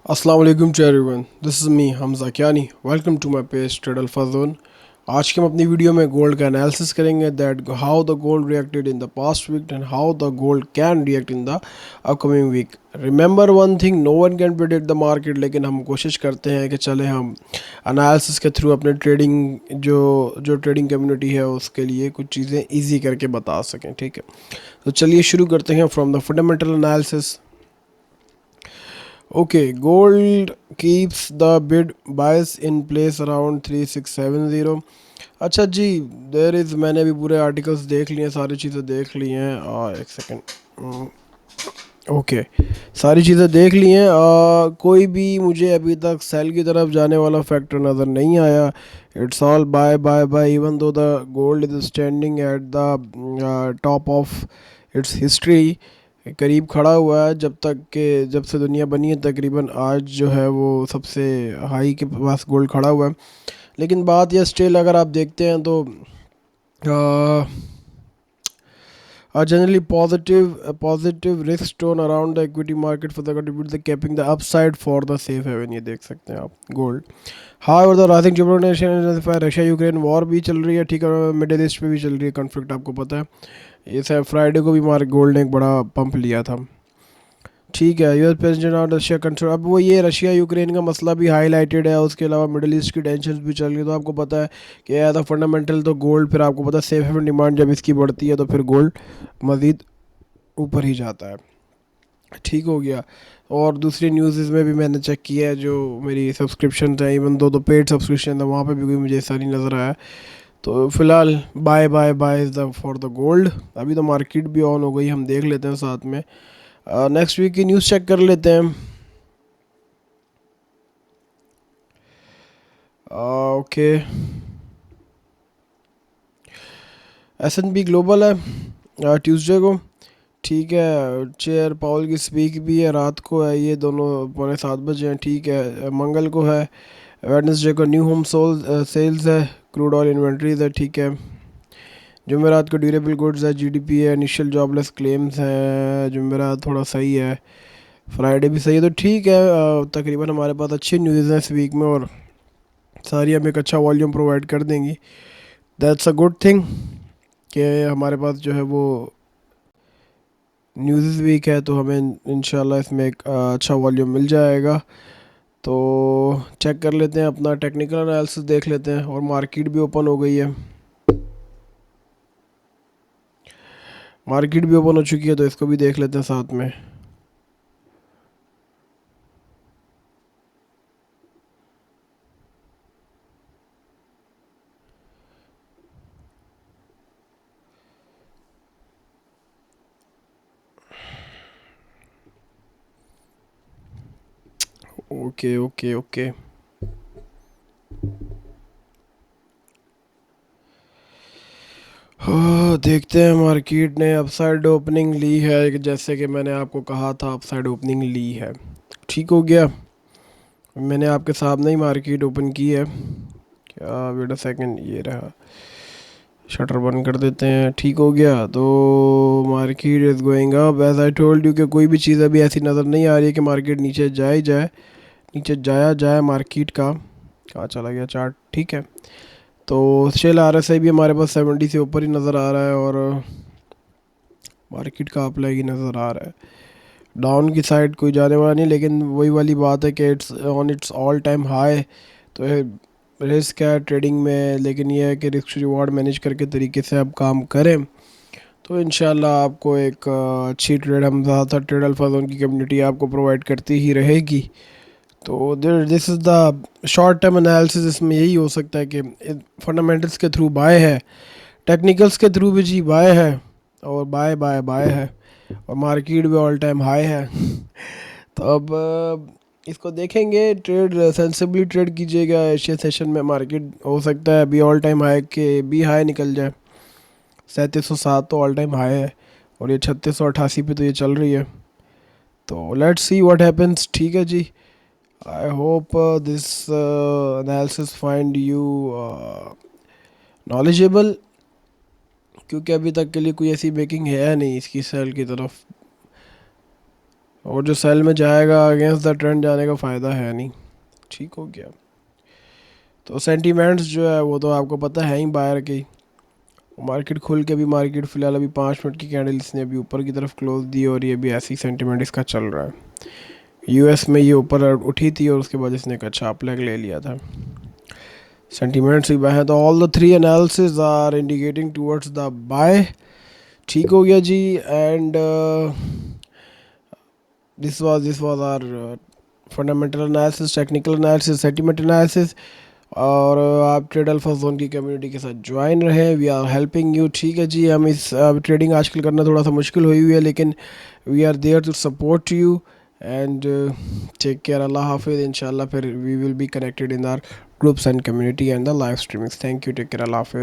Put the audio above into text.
अस्सलाम वालेकुम to everyone, this is me Hamza Kiyani. Welcome to my page ट्रेडल फजून। आज के हम अपनी वीडियो में गोल्ड का एनालिसिस करेंगे that how the gold reacted in the past week and how the gold can react in the upcoming week. Remember one thing, no one can predict the market, लेकिन हम कोशिश करते हैं कि चले हम एनालिसिस के थ्रू अपने ट्रेडिंग जो जो ट्रेडिंग कम्युनिटी है उसके लिए कुछ चीज़ें ईजी करके बता सकें। ठीक है, तो चलिए शुरू करते हैं from the fundamental analysis. Okay, gold keeps the bid bias in place around 3670। अच्छा जी, देर इज़ मैंने भी पूरे आर्टिकल्स देख लिए हैं, सारी चीज़ें देख ली हैं। एक सेकेंड। ओके, सारी चीज़ें देख ली हैं। कोई भी मुझे अभी तक सेल की तरफ जाने वाला फैक्टर नज़र नहीं आया। It's all buy buy buy, even though the gold is standing at the top of its history, करीब खड़ा हुआ है जब से दुनिया बनी है तकरीबन आज जो है वो सबसे हाई के पास गोल्ड खड़ा हुआ है। लेकिन बात यह स्टिल अगर आप देखते हैं तो generally positive risk tone around the equity market for the contribute the capping the upside for the safe haven, ये देख सकते हैं आप gold. however the rising geopolitical Russia Ukraine war भी चल रही है, ठीक है, मिडिल ईस्ट पे भी चल रही है कॉन्फ्लिक्ट, आपको पता है। ये सब फ्राइडे को भी मार्क गोल्ड ने एक बड़ा पंप लिया था। ठीक है, यूएस प्रेसिडेंट और रशिया कंट्रोल, अब वो ये रशिया यूक्रेन का मसला भी हाईलाइटेड है, उसके अलावा मिडिल ईस्ट की टेंशन भी चल रही है। तो आपको पता है कि एज अ फंडामेंटल तो गोल्ड, फिर आपको पता है सेफ हेवन डिमांड जब इसकी बढ़ती है तो फिर गोल्ड मज़ीद ऊपर ही जाता है। ठीक हो गया। और दूसरी न्यूज़ में भी मैंने चेक किया है, जो मेरी सब्सक्रिप्शन है, इवन दो पेड सब्सक्रिप्शन है, वहाँ पे भी कोई मुझे ऐसा नहीं नज़र आया। तो फिलहाल buy buy buy is the for the gold. अभी तो मार्केट भी ऑन हो गई, हम देख लेते हैं साथ में। नेक्स्ट वीक की न्यूज़ चेक कर लेते हैं। ओके, S&P ग्लोबल है ट्यूसडे को। ठीक है, चेयर पाउल की स्पीक भी है, रात को है, ये दोनों 6:45 हैं। ठीक है, मंगल को है, वेडनेसडे को न्यू होम सेल्स है, क्रूड ऑयल इन्वेंट्रीज है। ठीक है, जुमेरात को ड्यूरेबल गुड्स है, जीडीपी है, इनिशियल जॉबलेस क्लेम्स हैं। जुमेरात थोड़ा सही है, फ्राइडे भी सही है। तो ठीक है, तकरीबन हमारे पास अच्छी न्यूज़ हैं इस वीक में और सारी हमें एक अच्छा वॉल्यूम प्रोवाइड कर देंगी। दैट्स अ गुड थिंग कि हमारे पास जो है वो न्यूज़ वीक है, तो हमें इंशाल्लाह इसमें एक अच्छा वॉल्यूम मिल जाएगा। तो चेक कर लेते हैं, अपना टेक्निकल एनालिसिस देख लेते हैं। और मार्केट भी ओपन हो गई है, मार्केट भी ओपन हो चुकी है, तो इसको भी देख लेते हैं साथ में। ओके ओके ओके, देखते हैं। मार्केट ने अपसाइड ओपनिंग ली है, जैसे कि मैंने आपको कहा था अपसाइड ओपनिंग ली है। ठीक हो गया, मैंने आपके सामने ही मार्केट ओपन की है। क्या, वेट अ सेकंड, ये रहा, शटर बंद कर देते हैं। ठीक हो गया, तो market is going up as I told you कि कोई भी चीज़ अभी ऐसी नज़र नहीं आ रही है कि मार्केट नीचे जाए, नीचे जाया जाए मार्केट का। कहाँ चला गया चार्ट? ठीक है, तो शेल आर एस आई भी हमारे पास 70 से ऊपर ही नज़र आ रहा है और मार्केट का अप्लाई ही नज़र आ रहा है। डाउन की साइड कोई जाने वाला नहीं, लेकिन वही वाली बात है कि it's on it's all time high. तो रिस्क है ट्रेडिंग में, लेकिन ये है कि रिस्क रिवॉर्ड मैनेज करके तरीके से आप काम करें तो इंशाल्लाह आपको एक अच्छी ट्रेड, हम ज़्यादातर ट्रेड अल्फा जोन की कम्युनिटी आपको प्रोवाइड करती ही रहेगी। तो this is the short term analysis. इसमें यही हो सकता है कि फंडामेंटल्स के थ्रू बाय है, टेक्निकल्स के थ्रू भी जी बाय है, और बाय बाय बाय है, और मार्केट भी ऑल टाइम हाई है। तो अब इसको देखेंगे, ट्रेड सेंसिबली ट्रेड कीजिएगा। एशिया सेशन में मार्केट हो सकता है अभी ऑल टाइम हाई के भी हाई निकल जाए। 3707 तो ऑल टाइम हाई है, और ये 3688 पे तो ये चल रही है। तो लेट्स सी व्हाट हैपेंस। ठीक है जी, I hope this analysis find you knowledgeable, क्योंकि अभी तक के लिए कोई ऐसी मेकिंग है नहीं इसकी सेल की तरफ। और जो सेल में जाएगा अगेंस्ट द ट्रेंड जाने का फ़ायदा है नहीं। ठीक हो गया। तो सेंटीमेंट्स जो है वो तो आपको पता है ही बायर की। मार्केट खुल के भी मार्केट फ़िलहाल अभी 5 मिनट की कैंडल इसने अभी ऊपर की तरफ क्लोज दी और ये भी ऐसी सेंटीमेंट इसका चल रहा है। यूएस में ये ऊपर उठी थी और उसके बाद इसने एक अच्छा अपलेग ले लिया था। सेंटीमेंट्स भी बाय है, तो all the three analysis are indicating towards the buy. ठीक हो गया जी। And this was our fundamental analysis, technical analysis, sentiment analysis. और आप ट्रेड अल्फा जोन की कम्युनिटी के साथ ज्वाइन रहे, वी आर हेल्पिंग यू। ठीक है जी। हम इस ट्रेडिंग आजकल करना थोड़ा सा मुश्किल हुई है, लेकिन we are there to support you. And take care, अल्लाह हाफिज़। इंशाल्लाह फिर we will be connected in our groups and community and the live streamings. Thank you, take care, अल्लाह हाफिज़।